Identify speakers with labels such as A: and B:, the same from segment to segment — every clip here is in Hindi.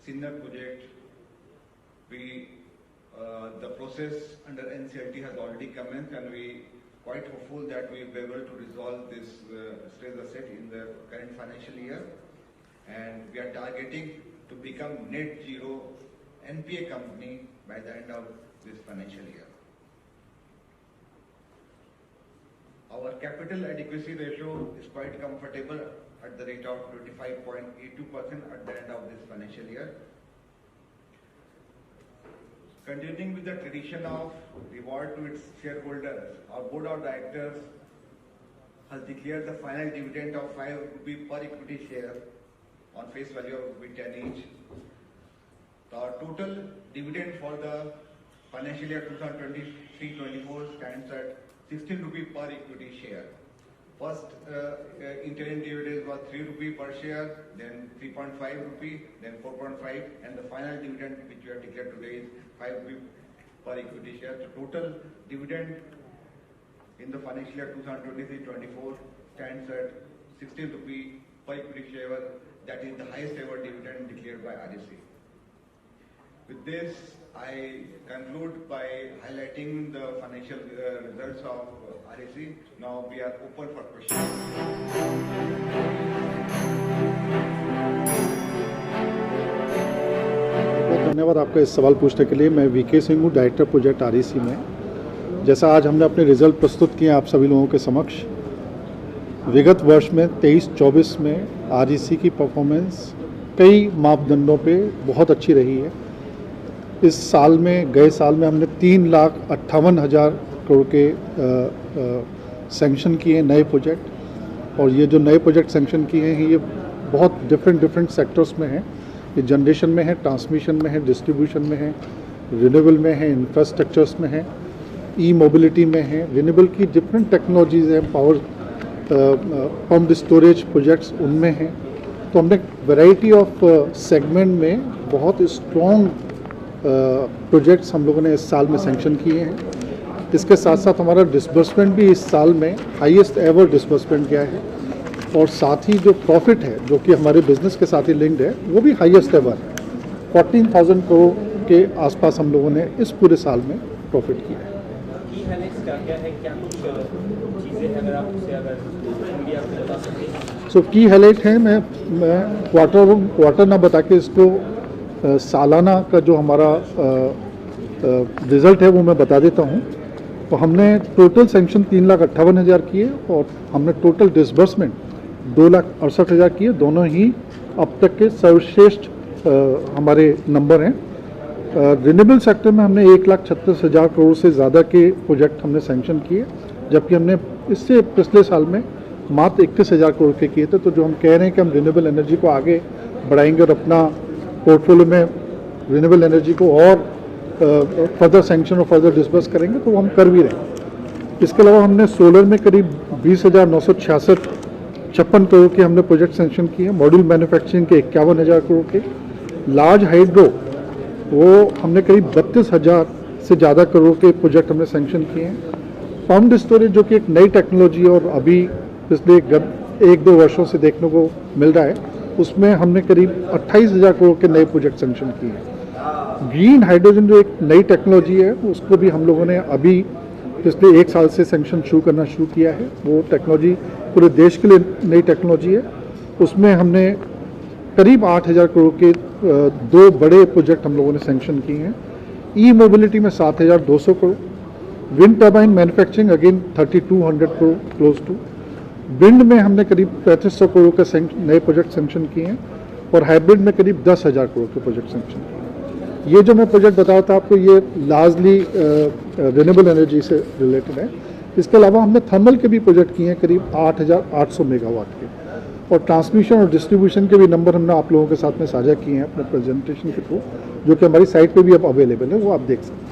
A: Sinnar project, the process under NCLT has already commenced, and we quite hopeful that we will be able to resolve this stress asset in the current financial year, and we are targeting to become net zero NPA company by the end of this financial year. Our capital adequacy ratio is quite comfortable at the rate of 25.82% at the end of this financial year. Continuing with the tradition of reward to its shareholders, our board of directors has declared the final dividend of 5 rupee per equity share on face value of rupee 10 each. The total dividend for the financial year 2023-24 stands at 16 rupee per equity share. First interim dividend was 3 rupee per share, then 3.5 rupee, then 4.5, and the final dividend which we have declared today is 5 rupee per equity share. The total dividend in the financial year 2023-24 stands at 16 rupee per equity share. That is the highest ever dividend declared by REC. With this, I conclude by highlighting the financial results of REC. Now we are open for questions.
B: बहुत धन्यवाद आपका इस सवाल पूछने के लिए। मैं वीके सिंह हूँ, डायरेक्टर प्रोजेक्ट REC में। जैसा आज हमने अपने रिजल्ट प्रस्तुत किए आप सभी लोगों के समक्ष, विगत वर्ष में 23-24 में REC की परफॉर्मेंस कई मापदंडों पे बहुत अच्छी रही है। इस साल में, गए साल में हमने 3,58,000 करोड़ के सैंक्शन किए नए प्रोजेक्ट, और ये जो नए प्रोजेक्ट सैंक्शन किए हैं ये बहुत डिफरेंट सेक्टर्स में हैं। ये जनरेशन में है, ट्रांसमिशन में है, डिस्ट्रीब्यूशन में है, रिन्यूएबल में है, इंफ्रास्ट्रक्चर्स में है, ई मोबिलिटी में है, रिन्यूएबल की डिफरेंट टेक्नोलॉजीज़ हैं, पावर पम्प्ड स्टोरेज प्रोजेक्ट्स उनमें हैं। तो हमने वैरायटी ऑफ सेगमेंट में बहुत स्ट्रॉन्ग प्रोजेक्ट्स हम लोगों ने इस साल में सैंक्शन किए हैं। इसके साथ साथ हमारा डिसबर्समेंट भी इस साल में हाईएस्ट एवर डिसबर्समेंट गया है, और साथ ही जो प्रॉफिट है जो कि हमारे बिजनेस के साथ ही लिंक्ड है वो भी हाईएस्ट एवर 14,000 करोड़ के आसपास हम लोगों ने इस पूरे साल में प्रॉफिट किया है। सो की हाईलाइट है, मैं क्वार्टर ना बता के इसको सालाना का जो हमारा रिज़ल्ट है वो मैं बता देता हूँ। तो हमने टोटल सैंक्शन 3,58,000 किए, और हमने टोटल डिसबर्समेंट 2,68,000 किए। दोनों ही अब तक के सर्वश्रेष्ठ हमारे नंबर हैं। रिन्यूएबल सेक्टर में हमने 1,36,000 करोड़ से ज़्यादा के प्रोजेक्ट हमने सैंक्शन किए, जबकि हमने इससे पिछले साल में मात्र 31,000 करोड़ के किए थे। तो जो हम कह रहे हैं कि हम रिन्यूएबल एनर्जी को आगे बढ़ाएंगे और अपना पोर्टफोलियो में रिन्यूएबल एनर्जी को और फर्दर सैंक्शन और फर्दर डिस्बर्स करेंगे, तो वो हम कर भी रहे हैं। इसके अलावा हमने सोलर में करीब 20,956 करोड़ के हमने प्रोजेक्ट सैंक्शन किए हैं। मॉड्यूल मैन्युफैक्चरिंग के 51,000 करोड़ के। लार्ज हाइड्रो वो हमने करीब 32,000 से ज़्यादा करोड़ के प्रोजेक्ट हमने सैंक्शन किए हैं। पम्प्ड स्टोरेज जो कि एक नई टेक्नोलॉजी और अभी पिछले 1-2 वर्षों से देखने को मिल रहा है, उसमें हमने करीब 28,000 करोड़ के नए प्रोजेक्ट सैंक्शन किए हैं। ग्रीन हाइड्रोजन जो एक नई टेक्नोलॉजी है उसको भी हम लोगों ने अभी पिछले 1 साल से सैंक्शन करना शुरू किया है। वो टेक्नोलॉजी पूरे देश के लिए नई टेक्नोलॉजी है। उसमें हमने करीब 8,000 करोड़ के 2 बड़े प्रोजेक्ट हम लोगों ने सैंक्शन किए हैं। ई मोबिलिटी में 7,200 crore. Wind turbine manufacturing again 3,200 crore close to. Wind में हमने करीब 3,500 करोड़ के नए प्रोजेक्ट सैंक्शन किए हैं, और हाइब्रिड में करीब 10,000 करोड़ के प्रोजेक्ट सैंक्शन किए हैं। ये जो मैं प्रोजेक्ट बताया था आपको, ये लार्जली रिन्यूएबल एनर्जी से रिलेटेड है। इसके अलावा हमने थर्मल के भी प्रोजेक्ट किए हैं करीब 8,800 मेगावाट के, और ट्रांसमिशन और डिस्ट्रीब्यूशन के भी नंबर हमने आप लोगों के साथ में साझा किए हैं अपने प्रेजेंटेशन के थ्रू, जो कि हमारी साइट पे भी अब अवेलेबल है, वो आप देख सकते हैं।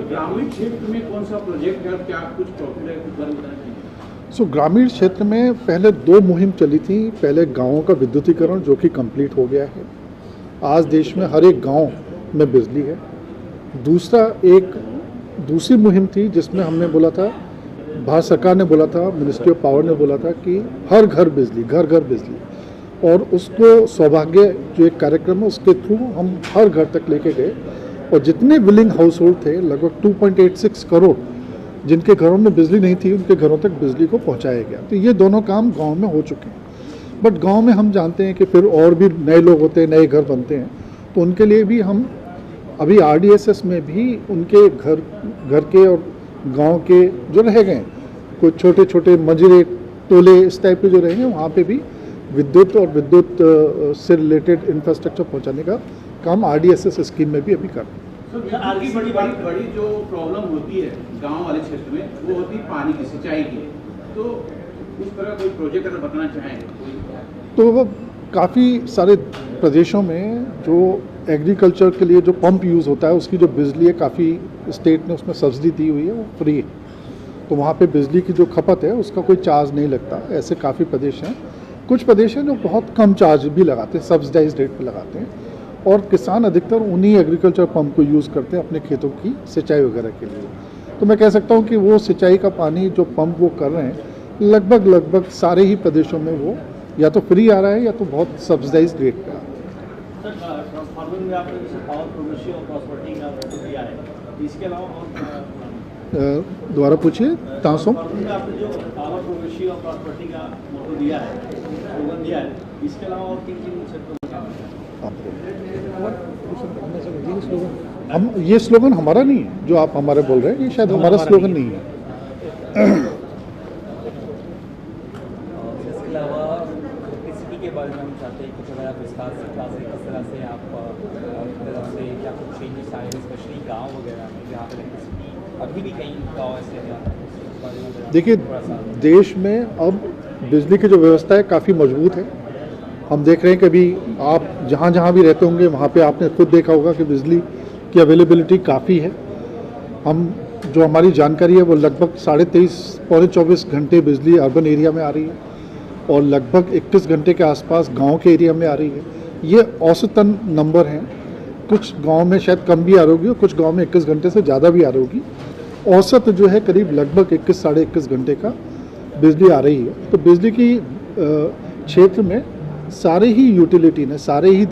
C: ग्रामीण क्षेत्र में कौन सा प्रोजेक्ट है, क्या कुछ प्रॉफिट है?
B: ग्रामीण क्षेत्र में पहले 2 मुहिम चली थी। पहले गाँवों का विद्युतीकरण जो कि कंप्लीट हो गया है, आज देश में हर एक गाँव में बिजली है। दूसरी मुहिम थी जिसमें हमने बोला था, भारत सरकार ने बोला था, मिनिस्ट्री ऑफ पावर ने बोला था कि हर घर बिजली, घर घर बिजली। और उसको सौभाग्य जो एक कार्यक्रम है उसके थ्रू हम हर घर तक लेके गए और जितने विलिंग हाउस होल्ड थे लगभग 2.86 करोड़ जिनके घरों में बिजली नहीं थी उनके घरों तक बिजली को पहुंचाया गया। तो ये दोनों काम गांव में हो चुके हैं। बट गांव में हम जानते हैं कि फिर और भी नए लोग होते हैं, नए घर बनते हैं, तो उनके लिए भी हम अभी RDSS में भी उनके घर के और गांव के जो रह गए कुछ छोटे छोटे मंजरे टोले इस टाइप के जो रहे हैं वहाँ पे भी विद्युत और विद्युत से रिलेटेड इंफ्रास्ट्रक्चर पहुँचाने का काम RDSS स्कीम में भी अभी कर रहे हैं।
C: आगे बड़ी जो प्रॉब्लम होती है गांव वाले क्षेत्र में वो होती है पानी की, सिंचाई की। तो उस तरह कोई प्रोजेक्ट अगर बताना चाहें
B: तो वो काफ़ी सारे प्रदेशों में जो एग्रीकल्चर के लिए जो पंप यूज़ होता है उसकी जो बिजली है काफ़ी स्टेट ने उसमें सब्सिडी दी हुई है, वो फ्री है। तो वहाँ पे बिजली की जो खपत है उसका कोई चार्ज नहीं लगता। ऐसे काफ़ी प्रदेश हैं, कुछ प्रदेश हैं जो बहुत कम चार्ज भी लगाते हैं, सब्सिडाइज रेट पे लगाते हैं और किसान अधिकतर उन्हीं एग्रीकल्चर पंप को यूज़ करते हैं अपने खेतों की सिंचाई वगैरह के लिए। तो मैं कह सकता हूँ कि वो सिंचाई का पानी जो पंप वो कर रहे हैं लगभग सारे ही प्रदेशों में वो या तो फ्री आ रहा है या तो बहुत सब्सिडाइज रेट पे आ रहा है।
D: सर ट्रांसफार्मर में आपने जैसे पावर प्रोग्रेसिव और प्रॉस्पेरिटी का वो दिया है, इसके अलावा और
B: दोबारा पूछिए।
D: ट्रांसफार्मर में आपने जो पावर प्रोग्रेसिव और प्रॉस्पेरिटी का मोटो दिया है, स्लोगन दिया है, इसके अलावा और किन किन सेक्टरों में?
B: हम ये स्लोगन हमारा नहीं है जो आप हमारे बोल रहे हैं, ये शायद हमारा स्लोगन नहीं है।
E: इसके अलावा इलेक्ट्रिसिटी के बारे में हम चाहते हैं कि थोड़ा आप विस्तार से बता दें किस तरह से आप तरफ से क्या कुछ चेंजेस आए स्पेशली गाँव वगैरह में जहाँ पर इलेक्ट्रिसिटी अभी भी कहीं गाँव ऐसे हैं।
B: देखिए देश में अब बिजली की जो व्यवस्था है काफ़ी मजबूत है। हम देख रहे हैं कि अभी आप जहाँ जहाँ भी रहते होंगे वहाँ पे आपने खुद देखा होगा कि बिजली की अवेलेबिलिटी काफ़ी है। हम जो हमारी जानकारी है वो लगभग 23.5 पौने 24 घंटे बिजली अर्बन एरिया में आ रही है और लगभग 21 घंटे के आसपास गांव के एरिया में आ रही है। ये औसतन नंबर हैं, कुछ गांव में शायद कम भी आ रही होगी और कुछ गांव में 21 घंटे से ज़्यादा भी आ रही होगी। औसत जो है करीब लगभग 21 साढ़े 21 घंटे का बिजली आ रही है। तो बिजली की क्षेत्र में सारे ही यूटिलिटी ने, सारे ही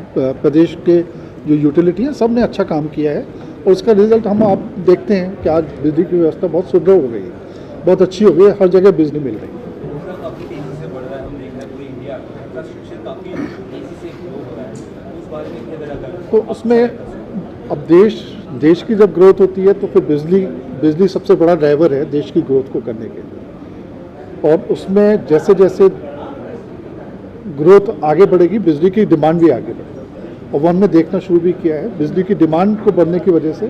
B: प्रदेश के जो यूटिलिटी हैं सब ने अच्छा काम किया है और उसका रिजल्ट हम आप देखते हैं कि आज बिजली की व्यवस्था बहुत सुदृढ़ हो गई है, बहुत अच्छी हो गई है, हर जगह बिजली मिल रही है।
E: काफ़ी तेज़ी से बढ़ रहा है, हम देख रहे हैं पूरे इंडिया इंफ्रास्ट्रक्चर काफ़ी तेज़ी से ग्रो हो रहा है, उस बारे में क्या अगर
B: तो उसमें अब देश की जब ग्रोथ होती है तो फिर बिजली सबसे बड़ा ड्राइवर है देश की ग्रोथ को करने के लिए। और उसमें जैसे जैसे ग्रोथ आगे बढ़ेगी बिजली की डिमांड भी आगे बढ़ेगी और वो हमने देखना शुरू भी किया है। बिजली की डिमांड को बढ़ने की वजह से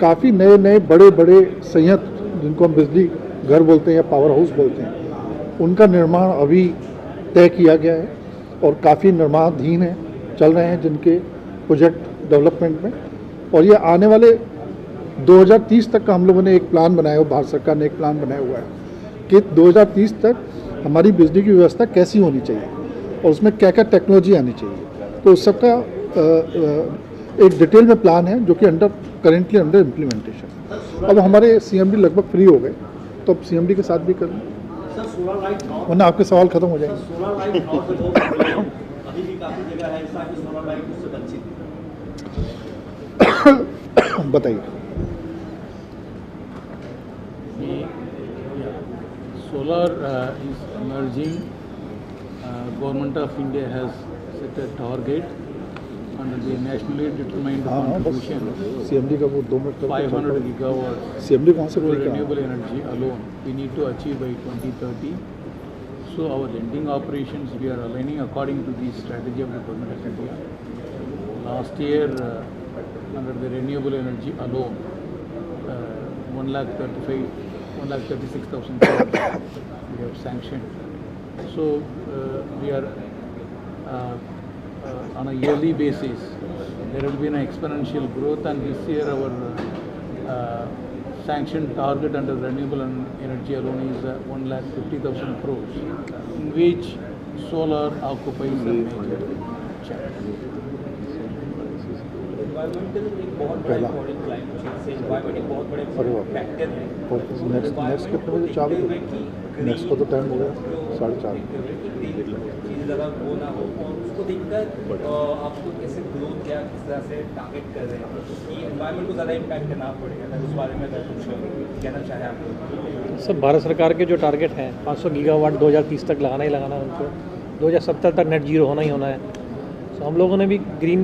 B: काफ़ी नए बड़े संयंत्र जिनको हम बिजली घर बोलते हैं या पावर हाउस बोलते हैं उनका निर्माण अभी तय किया गया है और काफ़ी निर्माणाधीन है, चल रहे हैं जिनके प्रोजेक्ट डेवलपमेंट में। और ये आने वाले 2030 तक का हम लोगों ने एक प्लान बनाया हुआ, भारत सरकार ने एक प्लान बनाया हुआ है कि 2030 तक हमारी बिजली की व्यवस्था कैसी होनी चाहिए और उसमें क्या क्या टेक्नोलॉजी आनी चाहिए। तो उस सबका एक डिटेल में प्लान है जो कि करेंटली अंडर इम्प्लीमेंटेशन। अब हमारे CMD लगभग फ्री हो गए तो अब CMD के साथ भी कर लें,
D: सर सोलर लाइट हाउस,
B: वरना आपके सवाल खत्म हो जाएंगे।
D: सोलर लाइट हाउस अभी भी काफ़ी जगह है ऐसा कि सोलर लाइट उससे वंचित है।
B: बताइए।
F: Solar is emerging. Government of India has set a target under the nationally determined
B: हाँ बस
F: contribution
B: CMD का वो 2 मिनट
F: 500 gigawatts
B: CMD कहाँ से
F: for
B: बोल
F: renewable energy alone. We need to achieve by 2030. So our lending operations we are aligning according to the strategy of the government of India. Last year under the renewable energy alone, 1,36,000 crores we have sanctioned. So we are on a yearly basis. There will be an exponential growth, and this year our sanction target under renewable energy alone is 1,50,000 crores, in which solar occupies a major chunk.
D: Environmental एक बहुत बड़ा इम्पोर्टेंट क्लाइमेट चेंज से एनवायरमेंट एक बहुत बड़े फैक्टर है।
B: नेक्स्ट कितने बजे चालू
D: कि
B: नेक्स्ट को तो टाइम हो गया 4:30।
E: चीज़ें ज़्यादा वो ना हो और उसको देखकर आपको कैसे ग्रोथ या किस तरह से टारगेट कर रहे हैं कि एनवायरनमेंट को ज़्यादा इम्पैक्ट करना पड़ेगा। अगर उस बारे में अगर कुछ कहना चाहें आप।
G: सब भारत सरकार के जो टारगेट हैं 500 गीगावाट 2030 तक लगाना ही लगाना है उनको, 2070 तक नेट जीरो होना ही होना है। तो हम लोगों ने भी ग्रीन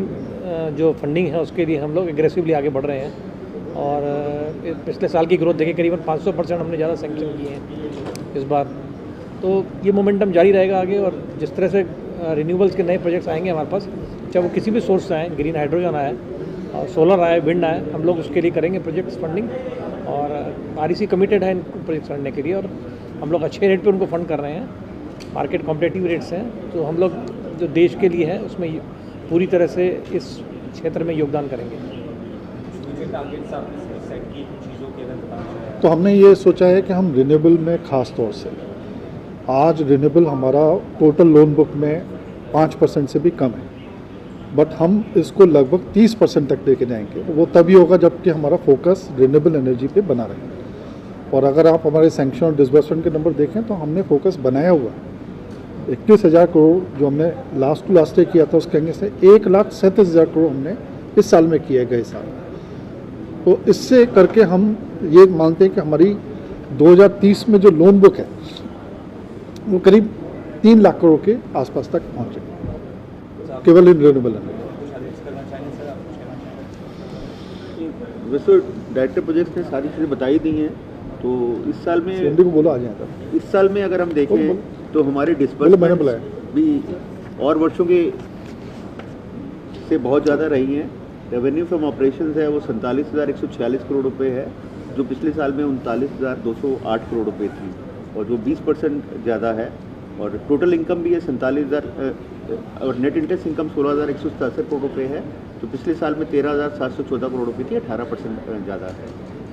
G: जो फंडिंग है उसके लिए हम लोग एग्रेसिवली आगे बढ़ रहे हैं और पिछले साल की ग्रोथ देखें करीबन 500% हमने ज़्यादा सेंक्शन किए हैं इस बार। तो ये मोमेंटम जारी रहेगा आगे और जिस तरह से रिन्यूएबल्स के नए प्रोजेक्ट्स आएंगे हमारे पास, चाहे वो किसी भी सोर्स से आएँ, ग्रीन हाइड्रोजन आए और सोलर आए, विंड आए, हम लोग उसके लिए करेंगे प्रोजेक्ट्स फंडिंग और REC कमिटेड है इन प्रोजेक्ट्स करने के लिए और हम लोग अच्छे रेट पे उनको फंड कर रहे हैं। मार्केट कॉम्पिटिटिव रेट्स हैं तो हम लोग जो देश के लिए है उसमें पूरी तरह से इस क्षेत्र में योगदान करेंगे।
E: टारगेट्स आपने सेट की चीज़ों के अगर बताना चाहें।
B: तो हमने ये सोचा है कि हम रिन्यूएबल में ख़ास तौर से आज रिन्यूएबल हमारा टोटल लोन बुक में 5% से भी कम है, बट हम इसको लगभग 30% तक लेके जाएंगे। वो तभी होगा जबकि हमारा फोकस रिन्यूएबल एनर्जी पे बना रहे। और अगर आप हमारे सैंक्शन और डिसबर्समेंट के नंबर देखें तो हमने फोकस बनाया हुआ 21,000 करोड़ जो हमने लास्ट ईयर किया था उसके अंगे से 1,37,000 करोड़ हमने इस साल में किया गए साल। तो इससे करके हम ये मानते हैं कि हमारी 2030 में जो लोन बुक है वो करीब 3 लाख करोड़ के आसपास तक पहुँचे केवल इन रिन्यूएबल एनर्जी।
E: कुछ करना चाहेंगे सर, आप कुछ कहना चाहेंगे।
H: वैसे डायरेक्टर प्रोजेक्ट्स ने सारी चीज़ें बताई दी हैं। तो इस साल में
B: सीएमडी को बोलो आ जाए तब।
H: इस साल में अगर हम देखें
B: बोलो।
H: तो हमारे
B: मैंने
H: डिस्बर्समेंट
B: बुलाया।
H: भी और वर्षों के से बहुत ज़्यादा रही हैं। रेवेन्यू फ्रॉम ऑपरेशंस है वो 47,146 करोड़ रुपए है, जो पिछले साल में 39,208 करोड़ रुपए थी और जो 20% ज़्यादा है। और टोटल इनकम भी है 47,000 और नेट इंटरेस्ट इनकम 16,167 करोड़ रुपए है, जो पिछले साल में 13,714 करोड़ रुपए थी, 18% ज़्यादा है।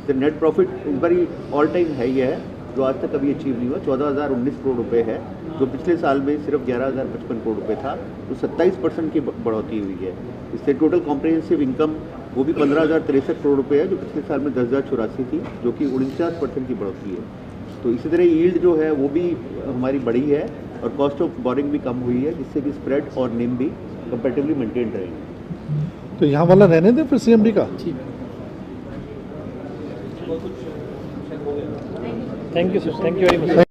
H: तो नेट प्रॉफिट इस बार ऑल टाइम है ही है, जो आज तक कभी अचीव नहीं हुआ, 14,019 करोड़ रुपए है, जो पिछले साल में सिर्फ 11,055 करोड़ रुपए था, तो 27% की बढ़ोतरी हुई है। इससे टोटल कॉम्प्रिहेंसिव इनकम वो भी 15,063 करोड़ रुपए है, जो पिछले साल में 10,084 थी, जो कि 49% की बढ़ोतरी है। तो इसी तरह यील्ड जो है वो भी हमारी बढ़ी है और कॉस्ट ऑफ बोरिंग भी कम हुई है, जिससे कि स्प्रेड और निम भी कंपैरेटिवली मेंटेन रहेंगे।
B: तो यहाँ वाला रहने दें फिर सीएमडी का।
G: Thank you sir, thank you very much.